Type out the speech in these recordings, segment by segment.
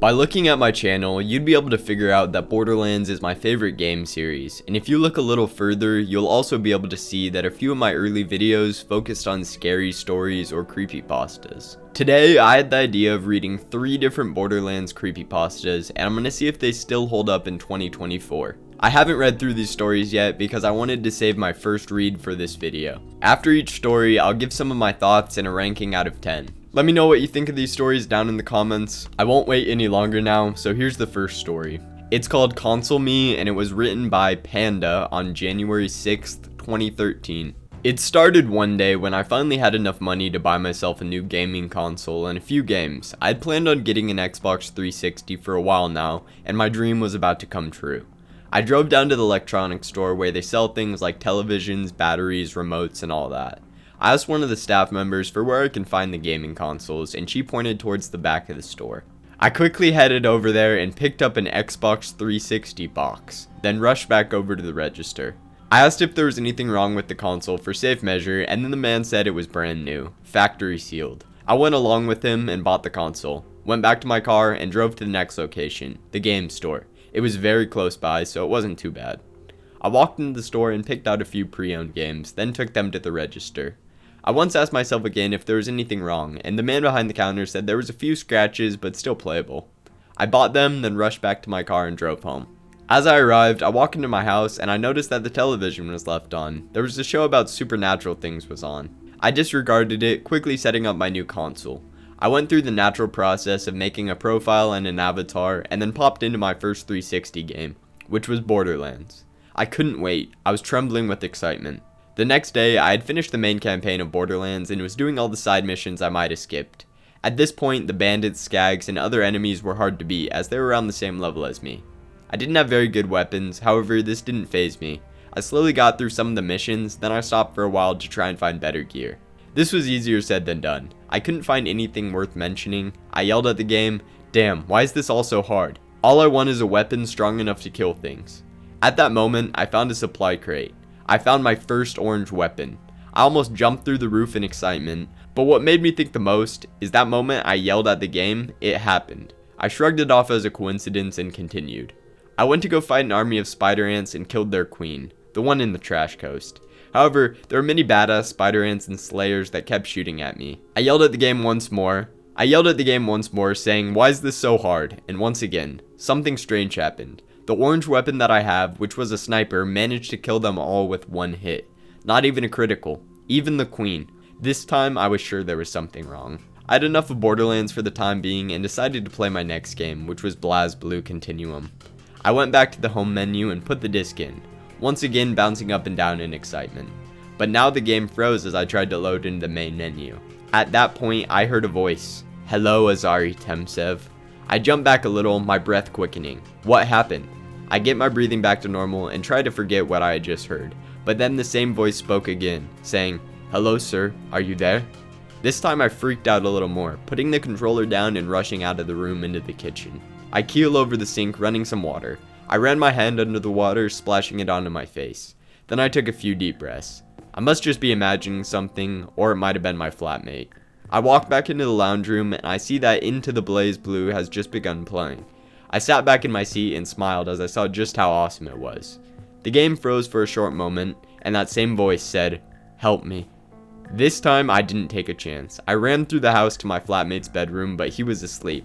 By looking at my channel, you'd be able to figure out that Borderlands is my favorite game series, and if you look a little further, you'll also be able to see that a few of my early videos focused on scary stories or creepypastas. Today, I had the idea of reading 3 different Borderlands creepypastas, and I'm going to see if they still hold up in 2024. I haven't read through these stories yet because I wanted to save my first read for this video. After each story, I'll give some of my thoughts and a ranking out of 10. Let me know what you think of these stories down in the comments. I won't wait any longer now, so here's the first story. It's called Console Me, and it was written by PanDuh on January 6th, 2013. It started one day when I finally had enough money to buy myself a new gaming console and a few games. I'd planned on getting an Xbox 360 for a while now, and my dream was about to come true. I drove down to the electronics store where they sell things like televisions, batteries, remotes, and all that. I asked one of the staff members for where I can find the gaming consoles, and she pointed towards the back of the store. I quickly headed over there and picked up an Xbox 360 box, then rushed back over to the register. I asked if there was anything wrong with the console for safe measure, and then the man said it was brand new, factory sealed. I went along with him and bought the console, went back to my car, and drove to the next location, the game store. It was very close by, so it wasn't too bad. I walked into the store and picked out a few pre-owned games, then took them to the register. I once asked myself again if there was anything wrong, and the man behind the counter said there was a few scratches but still playable. I bought them, then rushed back to my car and drove home. As I arrived, I walked into my house and I noticed that the television was left on. There was a show about supernatural things was on. I disregarded it, quickly setting up my new console. I went through the natural process of making a profile and an avatar, and then popped into my first 360 game, which was Borderlands. I couldn't wait. I was trembling with excitement. The next day, I had finished the main campaign of Borderlands and was doing all the side missions I might have skipped. At this point, the bandits, skags, and other enemies were hard to beat as they were around the same level as me. I didn't have very good weapons, however this didn't faze me. I slowly got through some of the missions, then I stopped for a while to try and find better gear. This was easier said than done. I couldn't find anything worth mentioning. I yelled at the game, "Damn, why is this all so hard? All I want is a weapon strong enough to kill things." At that moment, I found a supply crate. I found my first orange weapon. I almost jumped through the roof in excitement, but what made me think the most is that moment I yelled at the game, it happened. I shrugged it off as a coincidence and continued. I went to go fight an army of spider ants and killed their queen, the one in the trash coast. However, there were many badass spider ants and slayers that kept shooting at me. I yelled at the game once more, saying, "Why is this so hard?" And once again, something strange happened. The orange weapon that I have, which was a sniper, managed to kill them all with one hit. Not even a critical. Even the queen. This time, I was sure there was something wrong. I had enough of Borderlands for the time being and decided to play my next game, which was BlazBlue Continuum. I went back to the home menu and put the disc in, once again bouncing up and down in excitement. But now the game froze as I tried to load into the main menu. At that point, I heard a voice. "Hello, Azurai, Temcev." I jumped back a little, my breath quickening. What happened? I get my breathing back to normal and try to forget what I had just heard, but then the same voice spoke again, saying, "Hello sir, are you there?" This time I freaked out a little more, putting the controller down and rushing out of the room into the kitchen. I keel over the sink running some water. I ran my hand under the water, splashing it onto my face. Then I took a few deep breaths. I must just be imagining something, or it might have been my flatmate. I walk back into the lounge room and I see that Into the Blaze Blue has just begun playing. I sat back in my seat and smiled as I saw just how awesome it was. The game froze for a short moment, and that same voice said, "Help me." This time I didn't take a chance. I ran through the house to my flatmate's bedroom, but he was asleep.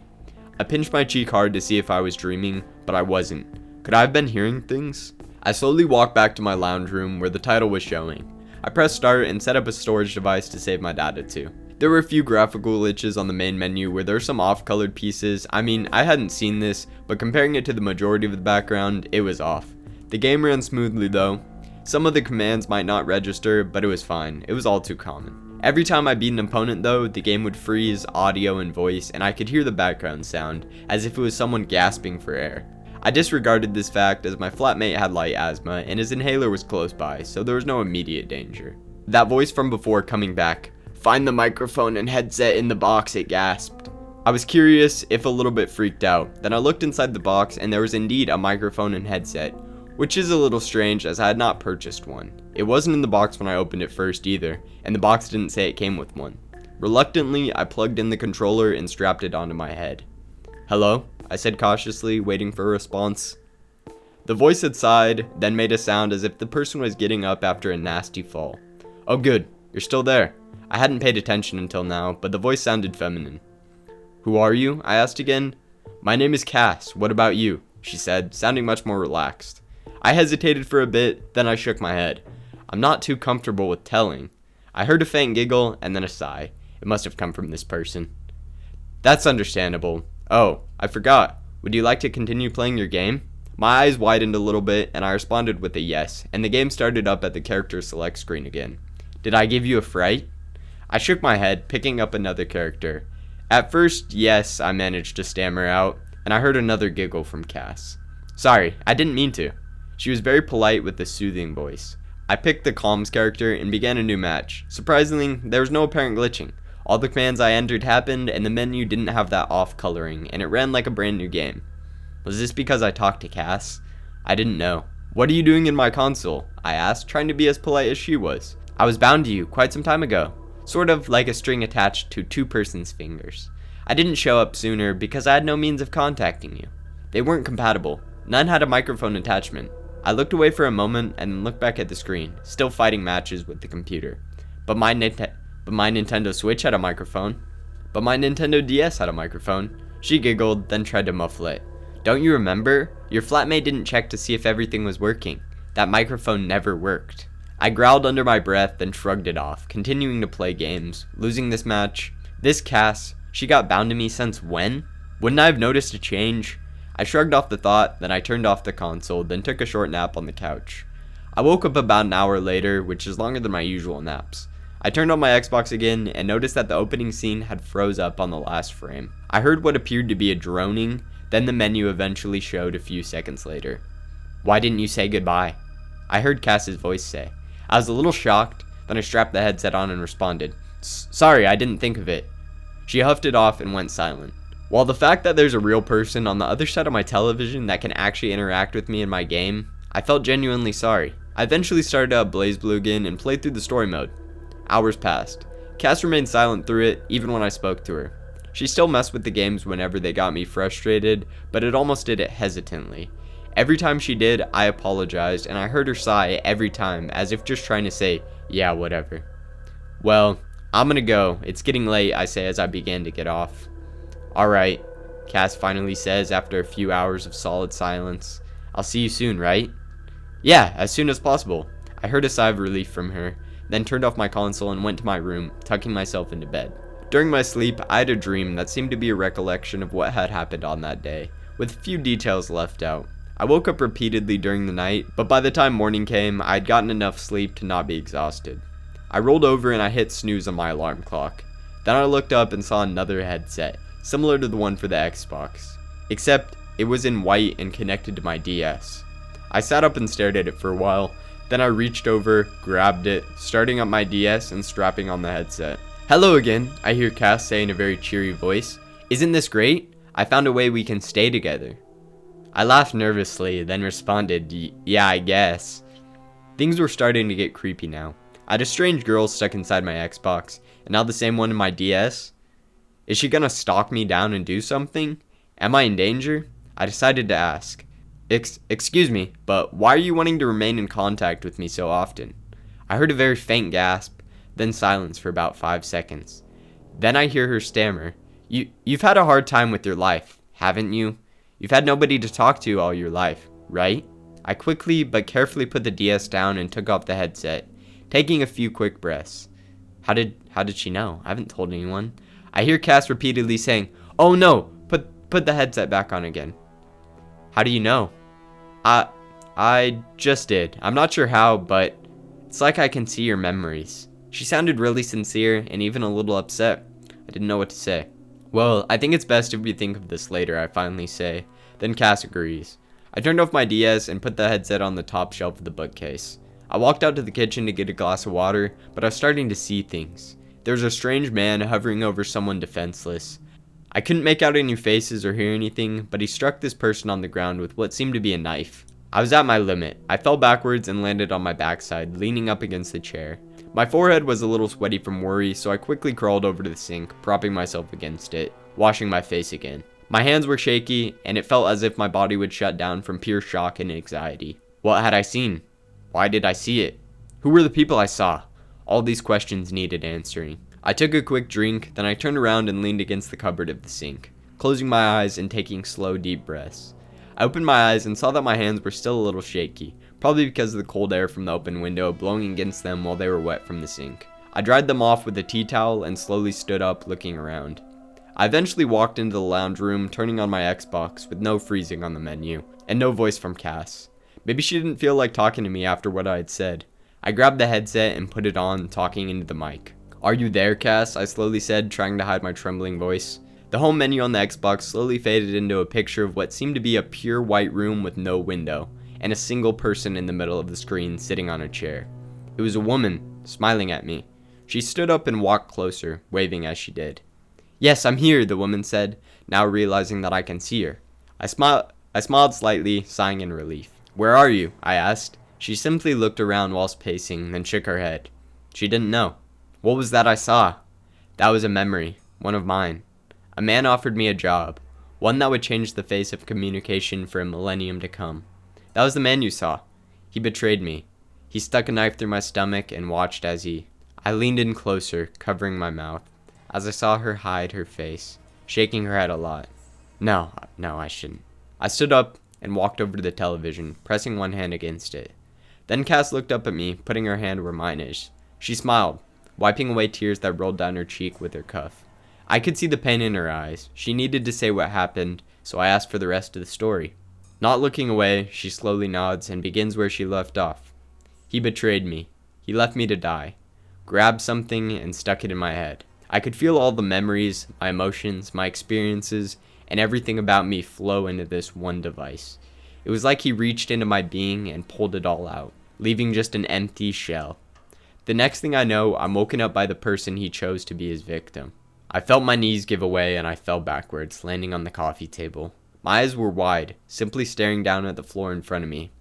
I pinched my cheek hard to see if I was dreaming, but I wasn't. Could I have been hearing things? I slowly walked back to my lounge room where the title was showing. I pressed start and set up a storage device to save my data to. There were a few graphical glitches on the main menu where there were some off-colored pieces. I mean, I hadn't seen this, but comparing it to the majority of the background, it was off. The game ran smoothly though. Some of the commands might not register, but it was fine. It was all too common. Every time I beat an opponent though, the game would freeze audio and voice, and I could hear the background sound, as if it was someone gasping for air. I disregarded this fact as my flatmate had light asthma, and his inhaler was close by, so there was no immediate danger. That voice from before coming back, "Find the microphone and headset in the box," it gasped. I was curious, if a little bit freaked out. Then I looked inside the box and there was indeed a microphone and headset, which is a little strange as I had not purchased one. It wasn't in the box when I opened it first either, and the box didn't say it came with one. Reluctantly, I plugged in the controller and strapped it onto my head. "Hello?" I said cautiously, waiting for a response. The voice had sighed, then made a sound as if the person was getting up after a nasty fall. "Oh good, you're still there." I hadn't paid attention until now, but the voice sounded feminine. "Who are you?" I asked again. "My name is Cass, what about you?" she said, sounding much more relaxed. I hesitated for a bit, then I shook my head. I'm not too comfortable with telling. I heard a faint giggle, and then a sigh. It must have come from this person. "That's understandable. Oh, I forgot. Would you like to continue playing your game?" My eyes widened a little bit, and I responded with a yes, and the game started up at the character select screen again. "Did I give you a fright?" I shook my head, picking up another character. At first, yes, I managed to stammer out, and I heard another giggle from Cass. "Sorry, I didn't mean to." She was very polite with a soothing voice. I picked the comms character and began a new match. Surprisingly, there was no apparent glitching. All the commands I entered happened, and the menu didn't have that off coloring, and it ran like a brand new game. Was this because I talked to Cass? I didn't know. "What are you doing in my console?" I asked, trying to be as polite as she was. "I was bound to you quite some time ago. Sort of like a string attached to two persons' fingers. I didn't show up sooner because I had no means of contacting you. They weren't compatible. None had a microphone attachment." I looked away for a moment and then looked back at the screen, still fighting matches with the computer. But my Nintendo Switch had a microphone. But my Nintendo DS had a microphone. She giggled, then tried to muffle it. "Don't you remember? Your flatmate didn't check to see if everything was working. That microphone never worked." I growled under my breath, then shrugged it off, continuing to play games. Losing this match. This Cass, she got bound to me since when? Wouldn't I have noticed a change? I shrugged off the thought, then I turned off the console, then took a short nap on the couch. I woke up about an hour later, which is longer than my usual naps. I turned on my Xbox again and noticed that the opening scene had froze up on the last frame. I heard what appeared to be a droning, then the menu eventually showed a few seconds later. "Why didn't you say goodbye?" I heard Cass's voice say. I was a little shocked, then I strapped the headset on and responded, "Sorry, I didn't think of it." She huffed it off and went silent. While the fact that there's a real person on the other side of my television that can actually interact with me in my game, I felt genuinely sorry. I eventually started up BlazBlue again and played through the story mode. Hours passed. Cass remained silent through it, even when I spoke to her. She still messed with the games whenever they got me frustrated, but it almost did it hesitantly. Every time she did, I apologized, and I heard her sigh every time, as if just trying to say, "Yeah, whatever." "Well, I'm gonna go. It's getting late," I say as I began to get off. "Alright," Cass finally says after a few hours of solid silence. "I'll see you soon, right?" "Yeah, as soon as possible." I heard a sigh of relief from her, then turned off my console and went to my room, tucking myself into bed. During my sleep, I had a dream that seemed to be a recollection of what had happened on that day, with a few details left out. I woke up repeatedly during the night, but by the time morning came, I had gotten enough sleep to not be exhausted. I rolled over and I hit snooze on my alarm clock. Then I looked up and saw another headset, similar to the one for the Xbox, except it was in white and connected to my DS. I sat up and stared at it for a while, then I reached over, grabbed it, starting up my DS and strapping on the headset. "Hello again," I hear Cass say in a very cheery voice. "Isn't this great? I found a way we can stay together." I laughed nervously, then responded, "Yeah, I guess." Things were starting to get creepy now. I had a strange girl stuck inside my Xbox, and now the same one in my DS. Is she gonna stalk me down and do something? Am I in danger? I decided to ask. Excuse me, but why are you wanting to remain in contact with me so often?" I heard a very faint gasp, then silence for about 5 seconds. Then I hear her stammer, You've had a hard time with your life, haven't you? You've had nobody to talk to all your life, right?" I quickly but carefully put the DS down and took off the headset, taking a few quick breaths. How did she know? I haven't told anyone. I hear Cass repeatedly saying, "Oh no, put the headset back on again." "How do you know?" I just did. I'm not sure how, but it's like I can see your memories." She sounded really sincere and even a little upset. I didn't know what to say. "Well, I think it's best if we think of this later," I finally say. Then Cass agrees. I turned off my DS and put the headset on the top shelf of the bookcase. I walked out to the kitchen to get a glass of water, but I was starting to see things. There was a strange man hovering over someone defenseless. I couldn't make out any faces or hear anything, but he struck this person on the ground with what seemed to be a knife. I was at my limit. I fell backwards and landed on my backside, leaning up against the chair. My forehead was a little sweaty from worry, so I quickly crawled over to the sink, propping myself against it, washing my face again. My hands were shaky, and it felt as if my body would shut down from pure shock and anxiety. What had I seen? Why did I see it? Who were the people I saw? All these questions needed answering. I took a quick drink, then I turned around and leaned against the cupboard of the sink, closing my eyes and taking slow, deep breaths. I opened my eyes and saw that my hands were still a little shaky, probably because of the cold air from the open window blowing against them while they were wet from the sink. I dried them off with a tea towel and slowly stood up, looking around. I eventually walked into the lounge room, turning on my Xbox with no freezing on the menu, and no voice from Cass. Maybe she didn't feel like talking to me after what I had said. I grabbed the headset and put it on, talking into the mic. "Are you there, Cass?" I slowly said, trying to hide my trembling voice. The home menu on the Xbox slowly faded into a picture of what seemed to be a pure white room with no window, and a single person in the middle of the screen sitting on a chair. It was a woman, smiling at me. She stood up and walked closer, waving as she did. "Yes, I'm here," the woman said, now realizing that I can see her. I smiled slightly, sighing in relief. "Where are you?" I asked. She simply looked around whilst pacing, then shook her head. She didn't know. What was that I saw? That was a memory, one of mine. A man offered me a job, one that would change the face of communication for a millennium to come. That was the man you saw. He betrayed me. He stuck a knife through my stomach and watched as I leaned in closer, covering my mouth, as I saw her hide her face, shaking her head a lot. No, I shouldn't. I stood up and walked over to the television, pressing one hand against it. Then Cass looked up at me, putting her hand where mine is. She smiled, wiping away tears that rolled down her cheek with her cuff. I could see the pain in her eyes. She needed to say what happened, so I asked for the rest of the story. Not looking away, she slowly nods and begins where she left off. He betrayed me. He left me to die. Grabbed something and stuck it in my head. I could feel all the memories, my emotions, my experiences, and everything about me flow into this one device. It was like he reached into my being and pulled it all out, leaving just an empty shell. The next thing I know, I'm woken up by the person he chose to be his victim. I felt my knees give away and I fell backwards, landing on the coffee table. My eyes were wide, simply staring down at the floor in front of me.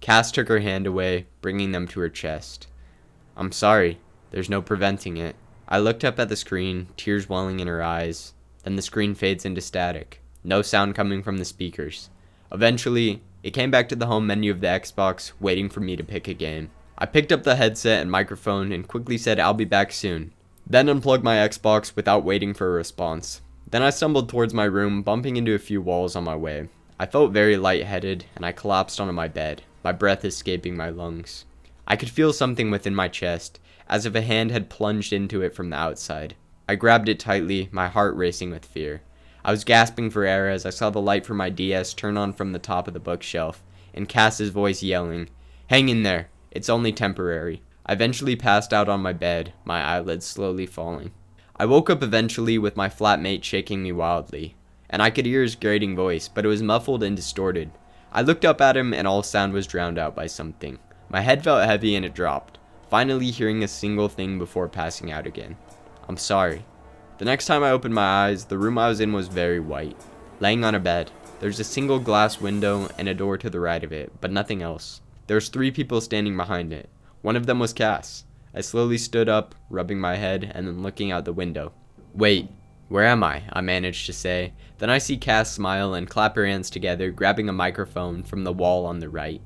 Cass took her hand away, bringing them to her chest. "I'm sorry. There's no preventing it." I looked up at the screen, tears welling in her eyes. Then the screen fades into static. No sound coming from the speakers. Eventually, it came back to the home menu of the Xbox, waiting for me to pick a game. I picked up the headset and microphone and quickly said I'll be back soon. Then unplugged my Xbox without waiting for a response. Then I stumbled towards my room, bumping into a few walls on my way. I felt very lightheaded, and I collapsed onto my bed, my breath escaping my lungs. I could feel something within my chest, as if a hand had plunged into it from the outside. I grabbed it tightly, my heart racing with fear. I was gasping for air as I saw the light from my DS turn on from the top of the bookshelf, and Cass's voice yelling, "Hang in there, it's only temporary." I eventually passed out on my bed, my eyelids slowly falling. I woke up eventually with my flatmate shaking me wildly, and I could hear his grating voice, but it was muffled and distorted. I looked up at him and all sound was drowned out by something. My head felt heavy and it dropped, finally hearing a single thing before passing out again. "I'm sorry." The next time I opened my eyes, the room I was in was very white. Laying on a bed, there's a single glass window and a door to the right of it, but nothing else. There's 3 people standing behind it. One of them was Cass. I slowly stood up, rubbing my head and then looking out the window. "Wait, where am I?" I managed to say. Then I see Cass smile and clap her hands together, grabbing a microphone from the wall on the right.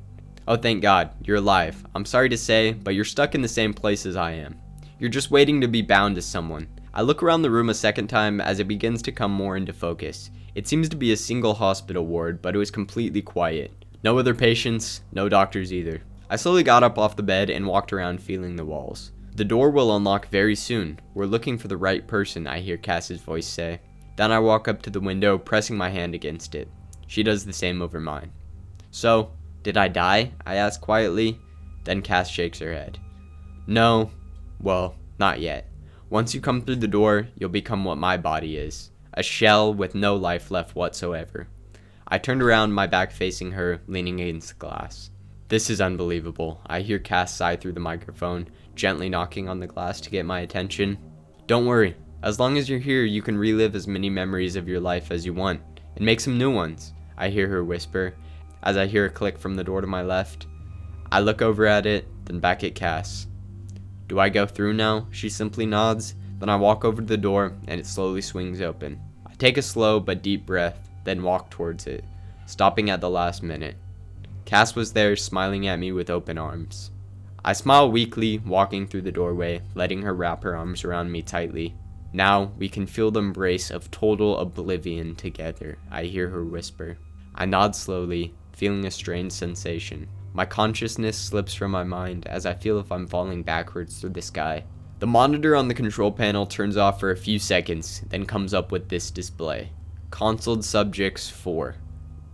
"Oh, thank God, you're alive. I'm sorry to say, but you're stuck in the same place as I am. You're just waiting to be bound to someone." I look around the room a second time as it begins to come more into focus. It seems to be a single hospital ward, but it was completely quiet. No other patients, no doctors either. I slowly got up off the bed and walked around feeling the walls. "The door will unlock very soon. We're looking for the right person," I hear Cass's voice say. Then I walk up to the window, pressing my hand against it. She does the same over mine. "So, did I die?" I ask quietly. Then Cass shakes her head. "No, well, not yet. Once you come through the door, you'll become what my body is. A shell with no life left whatsoever." I turned around, my back facing her, leaning against the glass. "This is unbelievable." I hear Cass sigh through the microphone, gently knocking on the glass to get my attention. "Don't worry. As long as you're here, you can relive as many memories of your life as you want, and make some new ones," I hear her whisper, as I hear a click from the door to my left. I look over at it, then back at Cass. "Do I go through now?" She simply nods. Then I walk over to the door, and it slowly swings open. I take a slow but deep breath, then walk towards it, stopping at the last minute. Cass was there, smiling at me with open arms. I smile weakly, walking through the doorway, letting her wrap her arms around me tightly. Now we can feel the embrace of total oblivion together, I hear her whisper. I nod slowly, feeling a strange sensation. My consciousness slips from my mind as I feel if I'm falling backwards through the sky. The monitor on the control panel turns off for a few seconds, then comes up with this display. Consoled subjects 4.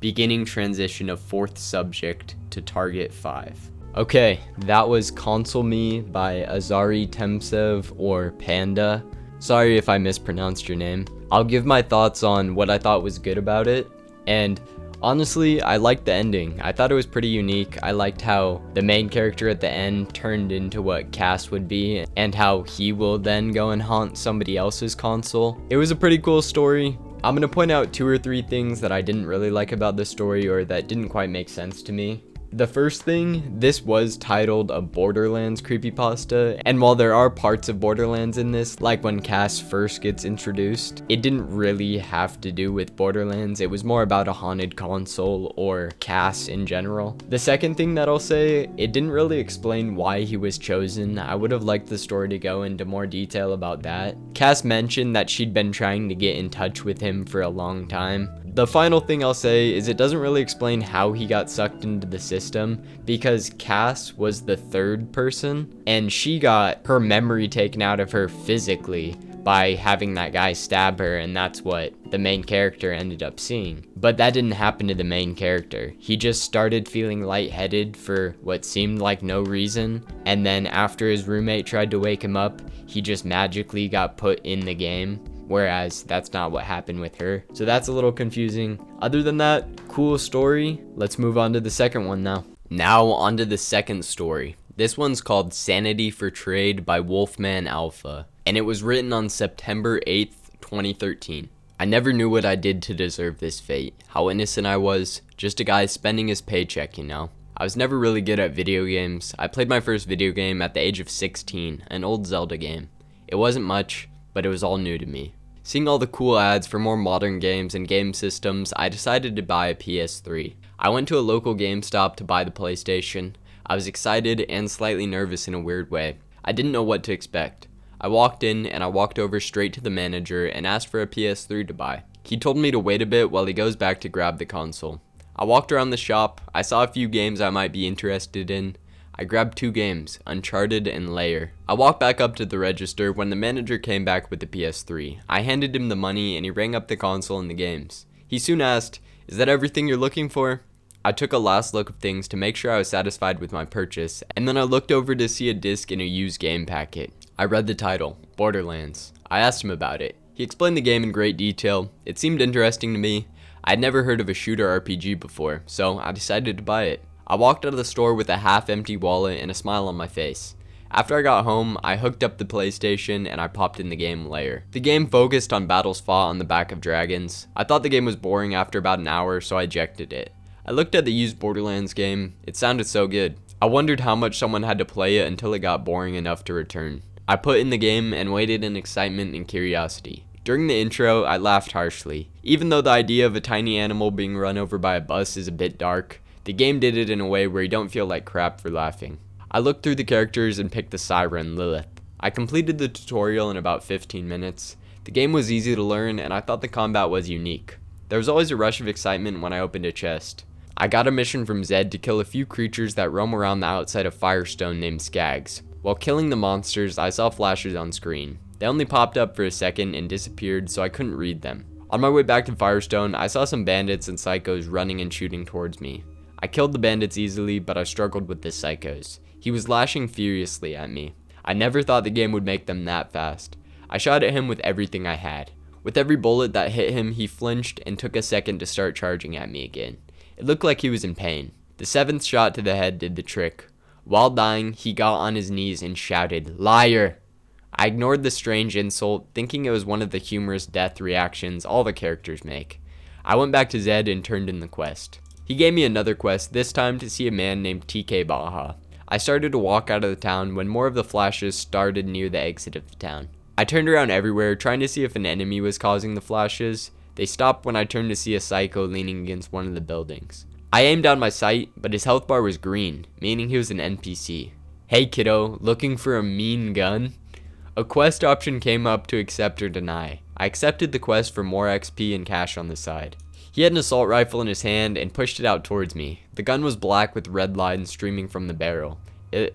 Beginning transition of 4th subject to target 5. Okay, that was Console Me by Azurai Temcev or PanDuh. Sorry if I mispronounced your name. I'll give my thoughts on what I thought was good about it, and honestly, I liked the ending. I thought it was pretty unique. I liked how the main character at the end turned into what Cass would be, and how he will then go and haunt somebody else's console. It was a pretty cool story. I'm gonna point out 2 or 3 things that I didn't really like about the story, or that didn't quite make sense to me. The first thing, this was titled a Borderlands creepypasta, and while there are parts of Borderlands in this, like when Cass first gets introduced, it didn't really have to do with Borderlands. It was more about a haunted console or Cass in general. The second thing that I'll say, it didn't really explain why he was chosen. I would have liked the story to go into more detail about that. Cass mentioned that she'd been trying to get in touch with him for a long time. The final thing I'll say is it doesn't really explain how he got sucked into the system, because Cass was the 3rd person and she got her memory taken out of her physically by having that guy stab her, and that's what the main character ended up seeing. But that didn't happen to the main character. He just started feeling lightheaded for what seemed like no reason, and then after his roommate tried to wake him up, he just magically got put in the game. Whereas that's not what happened with her. So that's a little confusing. Other than that, cool story. Let's move on to the second one now. Now on to the second story. This one's called Sanity for Trade by WolfManAlpha, and it was written on September 8th, 2013. I never knew what I did to deserve this fate. How innocent I was. Just a guy spending his paycheck, you know. I was never really good at video games. I played my first video game at the age of 16, an old Zelda game. It wasn't much, but it was all new to me. Seeing all the cool ads for more modern games and game systems, I decided to buy a PS3. I went to a local GameStop to buy the PlayStation. I was excited and slightly nervous in a weird way. I didn't know what to expect. I walked in and I walked over straight to the manager and asked for a PS3 to buy. He told me to wait a bit while he goes back to grab the console. I walked around the shop. I saw a few games I might be interested in. I grabbed 2 games, Uncharted and Layer. I walked back up to the register when the manager came back with the PS3. I handed him the money and he rang up the console and the games. He soon asked, "Is that everything you're looking for?" I took a last look of things to make sure I was satisfied with my purchase, and then I looked over to see a disc in a used game packet. I read the title, Borderlands. I asked him about it. He explained the game in great detail. It seemed interesting to me. I had never heard of a shooter RPG before, so I decided to buy it. I walked out of the store with a half-empty wallet and a smile on my face. After I got home, I hooked up the PlayStation and I popped in the game Layer. The game focused on battles fought on the back of dragons. I thought the game was boring after about an hour, so I ejected it. I looked at the used Borderlands game. It sounded so good. I wondered how much someone had to play it until it got boring enough to return. I put in the game and waited in excitement and curiosity. During the intro, I laughed harshly. Even though the idea of a tiny animal being run over by a bus is a bit dark, the game did it in a way where you don't feel like crap for laughing. I looked through the characters and picked the Siren, Lilith. I completed the tutorial in about 15 minutes. The game was easy to learn and I thought the combat was unique. There was always a rush of excitement when I opened a chest. I got a mission from Zed to kill a few creatures that roam around the outside of Firestone named Skags. While killing the monsters, I saw flashes on screen. They only popped up for a second and disappeared, so I couldn't read them. On my way back to Firestone, I saw some bandits and psychos running and shooting towards me. I killed the bandits easily, but I struggled with the psychos. He was lashing furiously at me. I never thought the game would make them that fast. I shot at him with everything I had. With every bullet that hit him, he flinched and took a second to start charging at me again. It looked like he was in pain. The 7th shot to the head did the trick. While dying, he got on his knees and shouted, "Liar!" I ignored the strange insult, thinking it was one of the humorous death reactions all the characters make. I went back to Zed and turned in the quest. He gave me another quest, this time to see a man named TK Baja. I started to walk out of the town when more of the flashes started near the exit of the town. I turned around everywhere, trying to see if an enemy was causing the flashes. They stopped when I turned to see a psycho leaning against one of the buildings. I aimed down my sight, but his health bar was green, meaning he was an NPC. Hey kiddo, looking for a mean gun? A quest option came up to accept or deny. I accepted the quest for more XP and cash on the side. He had an assault rifle in his hand and pushed it out towards me. The gun was black with red lines streaming from the barrel.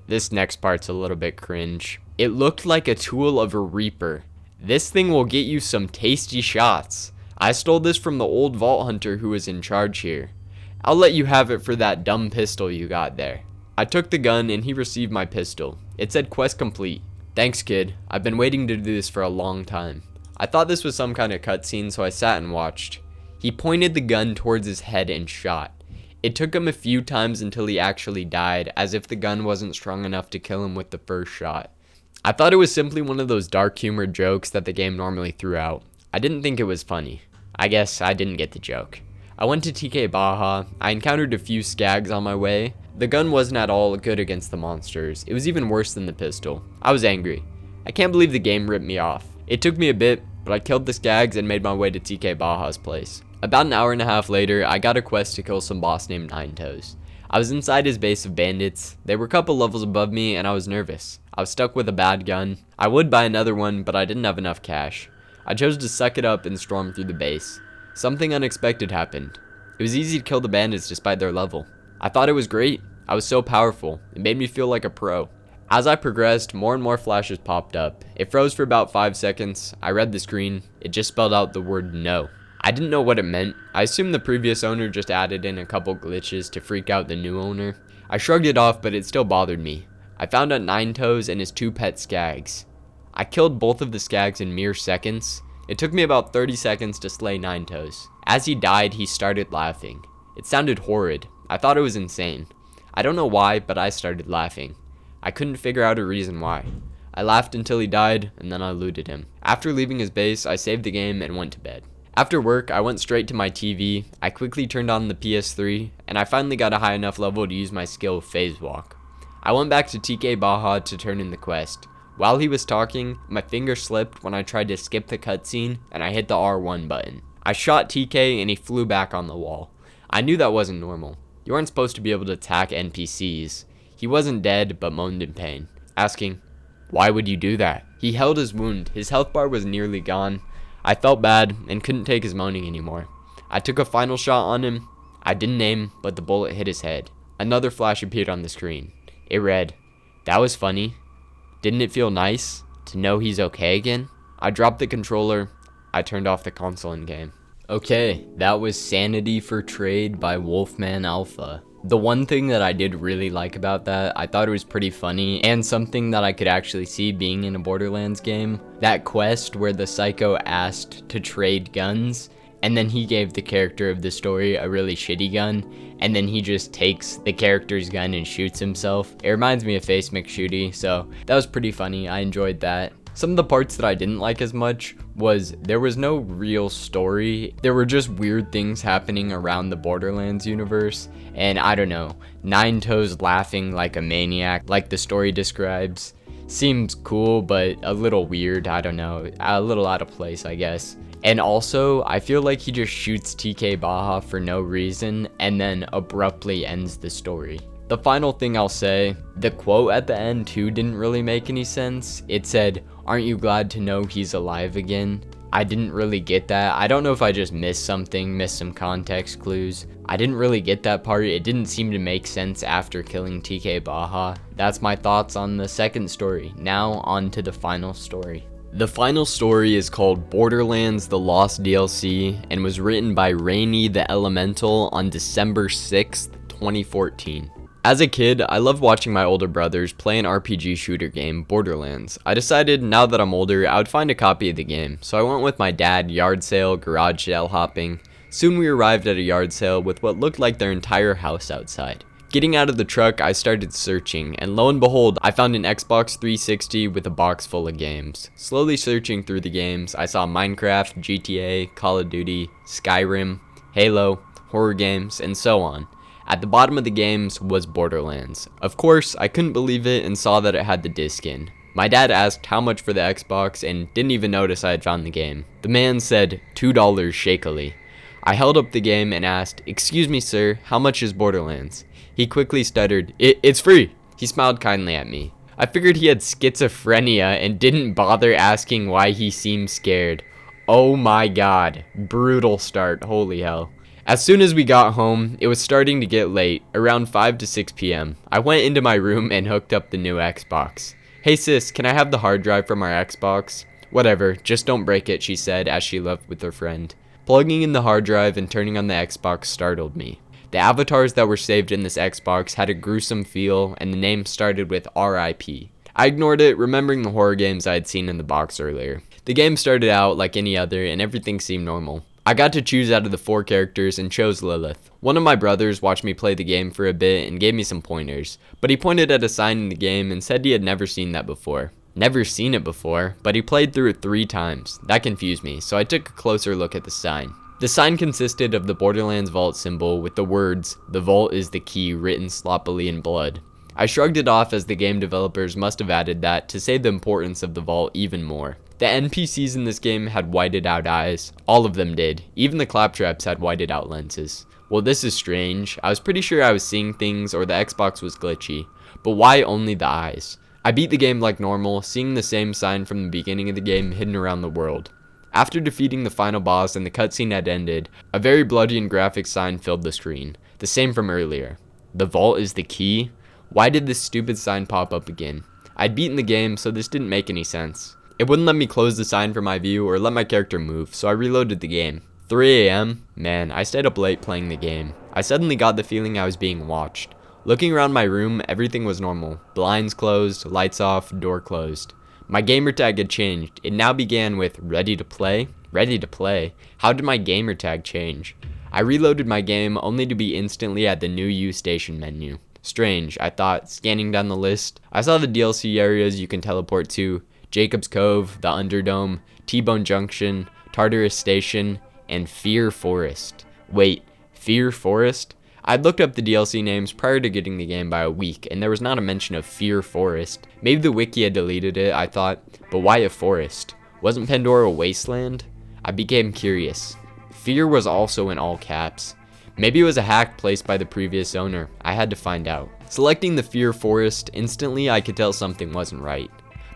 This next part's a little bit cringe. It looked like a tool of a reaper. This thing will get you some tasty shots. I stole this from the old vault hunter who was in charge here. I'll let you have it for that dumb pistol you got there. I took the gun and he received my pistol. It said quest complete. Thanks kid, I've been waiting to do this for a long time. I thought this was some kind of cutscene, so I sat and watched. He pointed the gun towards his head and shot. It took him a few times until he actually died, as if the gun wasn't strong enough to kill him with the first shot. I thought it was simply one of those dark humor jokes that the game normally threw out. I didn't think it was funny. I guess I didn't get the joke. I went to TK Baja. I encountered a few skags on my way. The gun wasn't at all good against the monsters. It was even worse than the pistol. I was angry. I can't believe the game ripped me off. It took me a bit, but I killed the skags and made my way to TK Baja's place. About an hour and a half later, I got a quest to kill some boss named Ninetoes. I was inside his base of bandits. They were a couple levels above me and I was nervous. I was stuck with a bad gun. I would buy another one, but I didn't have enough cash. I chose to suck it up and storm through the base. Something unexpected happened. It was easy to kill the bandits despite their level. I thought it was great. I was so powerful. It made me feel like a pro. As I progressed, more and more flashes popped up. It froze for about 5 seconds. I read the screen. It just spelled out the word no. I didn't know what it meant. I assumed the previous owner just added in a couple glitches to freak out the new owner. I shrugged it off, but it still bothered me. I found out Ninetoes and his 2 pet skags. I killed both of the skags in mere seconds. It took me about 30 seconds to slay Ninetoes. As he died, he started laughing. It sounded horrid. I thought it was insane. I don't know why, but I started laughing. I couldn't figure out a reason why. I laughed until he died, and then I looted him. After leaving his base, I saved the game and went to bed. After work, I went straight to my TV. I quickly turned on the PS3, and I finally got a high enough level to use my skill Phase Walk. I went back to TK Baja to turn in the quest. While he was talking, my finger slipped when I tried to skip the cutscene, and I hit the R1 button. I shot TK and he flew back on the wall. I knew that wasn't normal. You aren't supposed to be able to attack NPCs. He wasn't dead, but moaned in pain, asking, "Why would you do that?" He held his wound. His health bar was nearly gone. I felt bad and couldn't take his moaning anymore. I took a final shot on him. I didn't aim, but the bullet hit his head. Another flash appeared on the screen. It read, "That was funny. Didn't it feel nice to know he's okay again?" I dropped the controller. I turned off the console and game. Okay, that was Sanity for Trade by WolfManAlpha. The one thing that I did really like about that, I thought it was pretty funny and something that I could actually see being in a Borderlands game. That quest where the psycho asked to trade guns, and then he gave the character of the story a really shitty gun, and then he just takes the character's gun and shoots himself. It reminds me of Face McShooty, so that was pretty funny. I enjoyed that. Some of the parts that I didn't like as much was there was no real story. There were just weird things happening around the Borderlands universe, and I don't know, Ninetoes laughing like a maniac like the story describes seems cool, but a little weird. I don't know, a little out of place, I guess. And also, I feel like he just shoots TK Baja for no reason and then abruptly ends the story. The final thing I'll say, the quote at the end too didn't really make any sense. It said, "Aren't you glad to know he's alive again?" I didn't really get that. I don't know if I just missed something, missed some context clues. I didn't really get that part. It didn't seem to make sense after killing TK Baja. That's my thoughts on the second story. Now on to the final story. The final story is called Borderlands: The Lost DLC and was written by ReineTheElemental on December 6th, 2014. As a kid, I loved watching my older brothers play an RPG shooter game, Borderlands. I decided now that I'm older, I would find a copy of the game, so I went with my dad yard sale, garage sale hopping. Soon we arrived at a yard sale with what looked like their entire house outside. Getting out of the truck, I started searching, and lo and behold, I found an Xbox 360 with a box full of games. Slowly searching through the games, I saw Minecraft, GTA, Call of Duty, Skyrim, Halo, horror games, and so on. At the bottom of the games was Borderlands. Of course, I couldn't believe it and saw that it had the disc in. My dad asked how much for the Xbox and didn't even notice I had found the game. The man said $2 shakily. I held up the game and asked, "Excuse me, sir, how much is Borderlands?" He quickly stuttered, It's free." He smiled kindly at me. I figured he had schizophrenia and didn't bother asking why he seemed scared. Oh my god, brutal start, holy hell. As soon as we got home, it was starting to get late, around 5 to 6 p.m. I went into my room and hooked up the new Xbox. "Hey sis, can I have the hard drive from our Xbox?" "Whatever, just don't break it," she said as she left with her friend. Plugging in the hard drive and turning on the Xbox startled me. The avatars that were saved in this Xbox had a gruesome feel, and the name started with RIP. I ignored it, remembering the horror games I had seen in the box earlier. The game started out like any other, and everything seemed normal. I got to choose out of the 4 characters and chose Lilith. One of my brothers watched me play the game for a bit and gave me some pointers, but he pointed at a sign in the game and said he had never seen that before. Never seen it before, but he played through it 3 times. That confused me, so I took a closer look at the sign. The sign consisted of the Borderlands vault symbol with the words, "The vault is the key," written sloppily in blood. I shrugged it off as the game developers must have added that to say the importance of the vault even more. The NPCs in this game had whited out eyes. All of them did. Even the Claptraps had whited out lenses. Well, this is strange. I was pretty sure I was seeing things or the Xbox was glitchy. But why only the eyes? I beat the game like normal, seeing the same sign from the beginning of the game hidden around the world. After defeating the final boss and the cutscene had ended, a very bloody and graphic sign filled the screen. The same from earlier. The vault is the key? Why did this stupid sign pop up again? I'd beaten the game, so this didn't make any sense. It wouldn't let me close the sign from my view or let my character move, so I reloaded the game. 3 a.m? Man, I stayed up late playing the game. I suddenly got the feeling I was being watched. Looking around my room, everything was normal. Blinds closed, lights off, door closed. My gamertag had changed. It now began with "Ready to play?" Ready to play? How did my gamertag change? I reloaded my game only to be instantly at the New You Station menu. Strange, I thought, scanning down the list. I saw the DLC areas you can teleport to, Jacob's Cove, the Underdome, T-Bone Junction, Tartarus Station, and Fear Forest. Wait, Fear Forest? I'd looked up the DLC names prior to getting the game by a week, and there was not a mention of Fear Forest. Maybe the wiki had deleted it, I thought, but why a forest? Wasn't Pandora a wasteland? I became curious. Fear was also in all caps. Maybe it was a hack placed by the previous owner. I had to find out. Selecting the Fear Forest, instantly I could tell something wasn't right.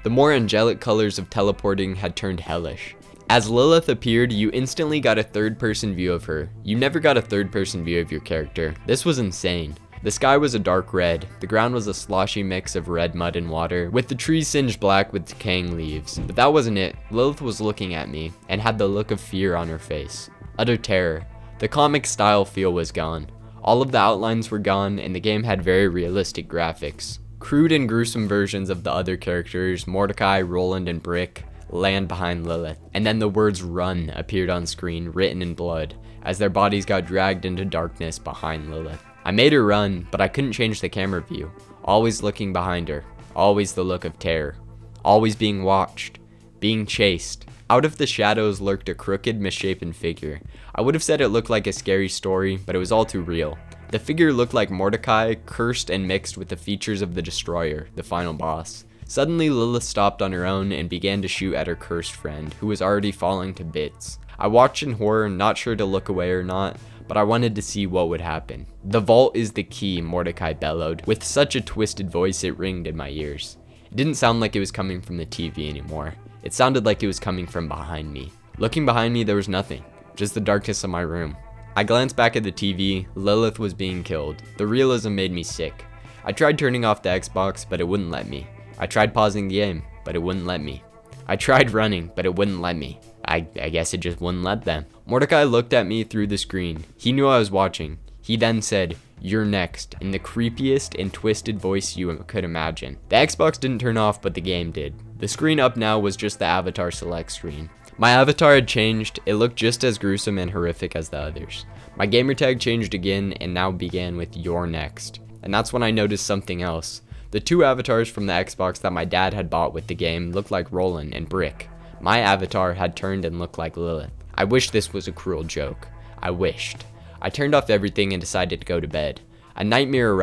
The more angelic colors of teleporting had turned hellish. As Lilith appeared, you instantly got a third-person view of her. You never got a third-person view of your character. This was insane. The sky was a dark red. The ground was a sloshy mix of red mud and water, with the trees singed black with decaying leaves. But that wasn't it. Lilith was looking at me, and had the look of fear on her face. Utter terror. The comic style feel was gone. All of the outlines were gone, and the game had very realistic graphics. Crude and gruesome versions of the other characters, Mordecai, Roland, and Brick, land behind Lilith, and then the words "run" appeared on screen, written in blood, as their bodies got dragged into darkness behind Lilith. I made her run, but I couldn't change the camera view. Always looking behind her, always the look of terror, always being watched, being chased. Out of the shadows lurked a crooked, misshapen figure. I would have said it looked like a scary story, but it was all too real. The figure looked like Mordecai, cursed and mixed with the features of the Destroyer, the final boss. Suddenly, Lilith stopped on her own and began to shoot at her cursed friend, who was already falling to bits. I watched in horror, not sure to look away or not, but I wanted to see what would happen. "The vault is the key," Mordecai bellowed, with such a twisted voice it ringed in my ears. It didn't sound like it was coming from the TV anymore. It sounded like it was coming from behind me. Looking behind me, there was nothing, just the darkness of my room. I glanced back at the TV. Lilith was being killed. The realism made me sick. I tried turning off the Xbox, but it wouldn't let me. I tried pausing the game, but it wouldn't let me. I tried running, but it wouldn't let me. I guess it just wouldn't let them. Mordecai looked at me through the screen. He knew I was watching. He then said, "You're next," in the creepiest and twisted voice you could imagine. The Xbox didn't turn off, but the game did. The screen up now was just the avatar select screen. My avatar had changed. It looked just as gruesome and horrific as the others. My gamertag changed again and now began with "You're next." And that's when I noticed something else. The 2 avatars from the Xbox that my dad had bought with the game looked like Roland and Brick. My avatar had turned and looked like Lilith. I wished this was a cruel joke. I wished. I turned off everything and decided to go to bed. A nightmare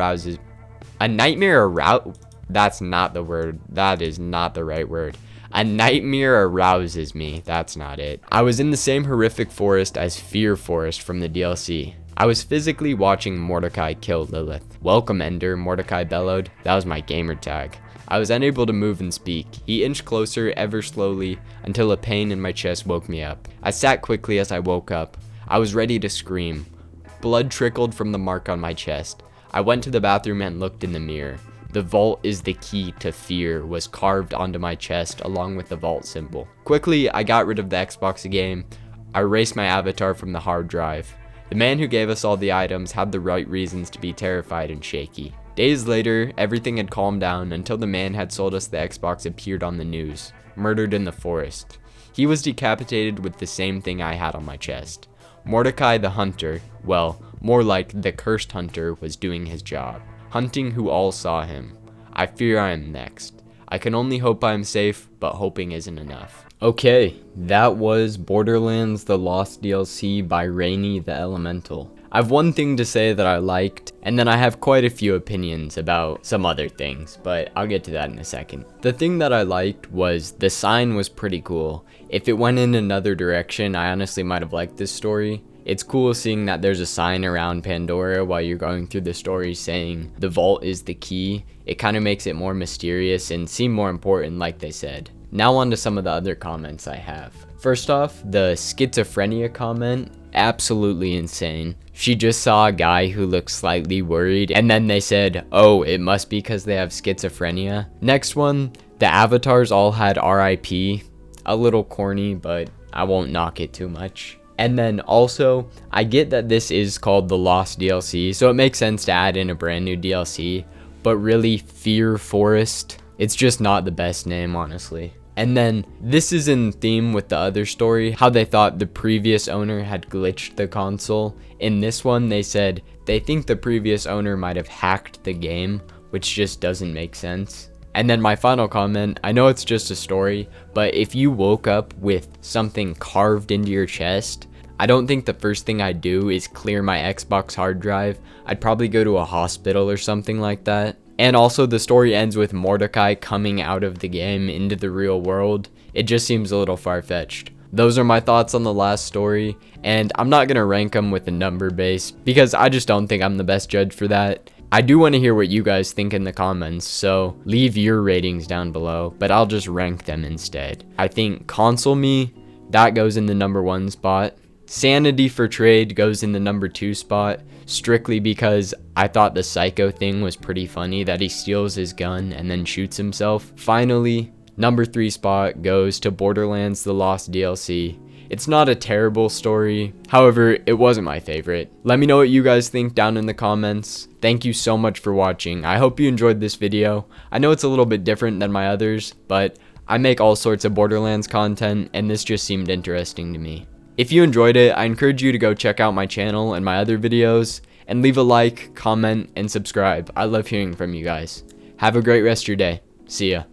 That's not the word. That is not the right word. A nightmare arouses me. That's not it. I was in the same horrific forest as Fear Forest from the DLC. I was physically watching Mordecai kill Lilith. Welcome, Ender, Mordecai bellowed. That was my gamer tag. I was unable to move and speak. He inched closer ever slowly until a pain in my chest woke me up. I sat quickly as I woke up. I was ready to scream. Blood trickled from the mark on my chest. I went to the bathroom and looked in the mirror. The vault is the key to fear was carved onto my chest along with the vault symbol. Quickly, I got rid of the Xbox game. I erased my avatar from the hard drive. The man who gave us all the items had the right reasons to be terrified and shaky. Days later, everything had calmed down until the man had sold us the Xbox appeared on the news, murdered in the forest. He was decapitated with the same thing I had on my chest. Mordecai the hunter, well, more like the cursed hunter, was doing his job. Hunting who all saw him. I fear I am next. I can only hope I am safe, but hoping isn't enough. Okay, that was Borderlands The Lost DLC by ReineTheElemental. I have one thing to say that I liked, and then I have quite a few opinions about some other things, but I'll get to that in a second. The thing that I liked was the sign was pretty cool. If it went in another direction, I honestly might have liked this story. It's cool seeing that there's a sign around Pandora while you're going through the story saying the vault is the key. It kind of makes it more mysterious and seem more important, like they said. Now on to some of the other comments I have. First off, the schizophrenia comment, absolutely insane. She just saw a guy who looked slightly worried and then they said, oh, it must be because they have schizophrenia. Next one, the avatars all had RIP. A little corny, but I won't knock it too much. And then also, I get that this is called the Lost DLC, so it makes sense to add in a brand new DLC, but really, Fear Forest, it's just not the best name, honestly. And then, this is in theme with the other story, how they thought the previous owner had glitched the console. In this one, they said they think the previous owner might have hacked the game, which just doesn't make sense. And then my final comment, I know it's just a story, but if you woke up with something carved into your chest, I don't think the first thing I'd do is clear my Xbox hard drive. I'd probably go to a hospital or something like that. And also the story ends with Mordecai coming out of the game into the real world. It just seems a little far-fetched. Those are my thoughts on the last story, and I'm not going to rank them with a number base because I just don't think I'm the best judge for that. I do want to hear what you guys think in the comments, so leave your ratings down below, but I'll just rank them instead. I think Console Me, that goes in the number 1 spot. Sanity for Trade goes in the number 2 spot, strictly because I thought the Psycho thing was pretty funny, that he steals his gun and then shoots himself. Finally, number 3 spot goes to Borderlands The Lost DLC. It's not a terrible story, however, it wasn't my favorite. Let me know what you guys think down in the comments. Thank you so much for watching. I hope you enjoyed this video. I know it's a little bit different than my others, but I make all sorts of Borderlands content, and this just seemed interesting to me. If you enjoyed it, I encourage you to go check out my channel and my other videos, and leave a like, comment, and subscribe. I love hearing from you guys. Have a great rest of your day. See ya.